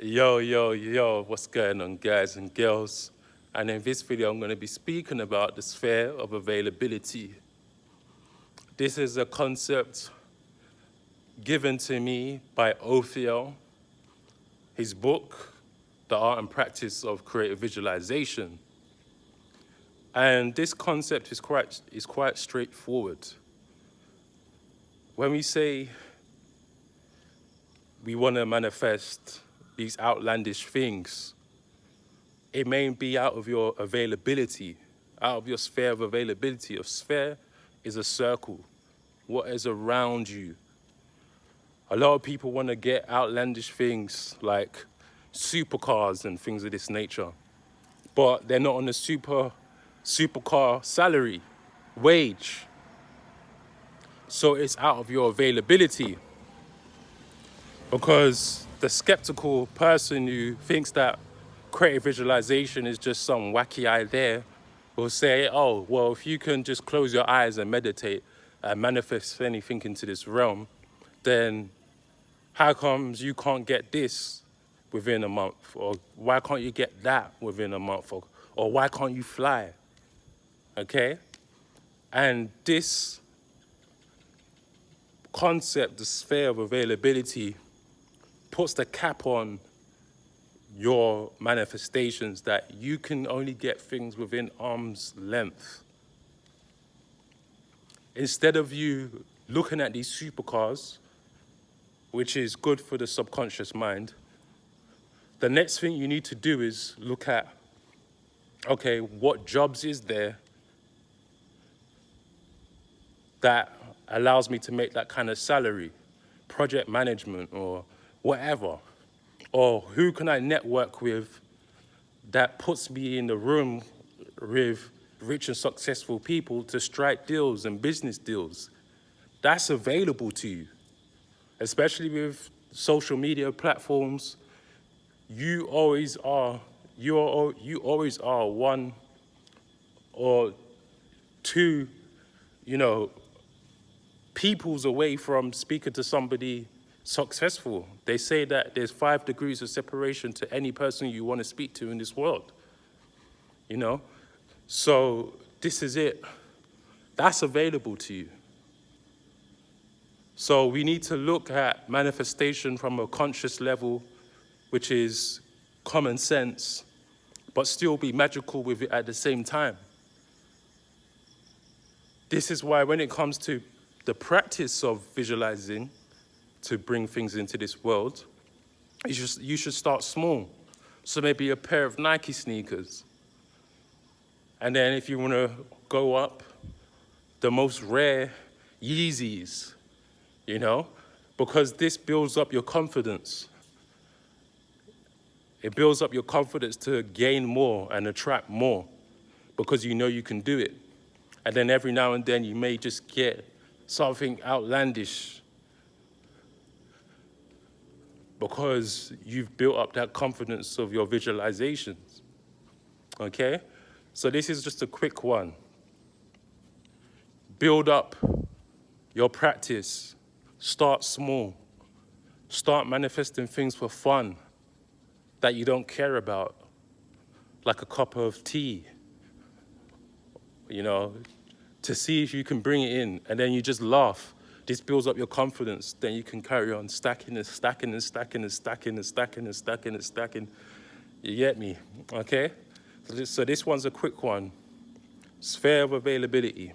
Yo, what's going on, guys and girls? And in this video, I'm going to be speaking about the sphere of availability. This is a concept given to me by Ophiel, his book, The Art and Practice of Creative Visualization. And this concept is quite straightforward. When we say we want to manifest these outlandish things, it may be out of your availability, out of your sphere of availability. A sphere is a circle, what is around you. A lot of people want to get outlandish things like supercars and things of this nature, but they're not on the supercar salary, wage. So it's out of your availability, because the skeptical person who thinks that creative visualization is just some wacky idea will say, oh, well, if you can just close your eyes and meditate and manifest anything into this realm, then how comes you can't get this within a month? Or why can't you get that within a month? Or why can't you fly? Okay? And this concept, the sphere of availability, puts the cap on your manifestations, that you can only get things within arm's length. Instead of you looking at these supercars, which is good for the subconscious mind, the next thing you need to do is look at, okay, what jobs is there that allows me to make that kind of salary, project management or whatever, or who can I network with that puts me in the room with rich and successful people to strike deals and business deals. That's available to you, especially with social media platforms. You always are one or two, peoples away from speaking to somebody successful. They say that there's 5 degrees of separation to any person you want to speak to in this world. So this is it. That's available to you. So we need to look at manifestation from a conscious level, which is common sense, but still be magical with it at the same time. This is why when it comes to the practice of visualizing to bring things into this world, you should start small. So maybe a pair of Nike sneakers. And then if you want to go up, the most rare Yeezys, because this builds up your confidence. It builds up your confidence to gain more and attract more, because you know you can do it. And then every now and then you may just get something outlandish, because you've built up that confidence of your visualizations, okay? So this is just a quick one. Build up your practice. Start small. Start manifesting things for fun that you don't care about, like a cup of tea, to see if you can bring it in, and then you just laugh. This builds up your confidence. Then you can carry on stacking and stacking and stacking and stacking and stacking and stacking and stacking. You get me, okay? So this one's a quick one. Sphere of availability.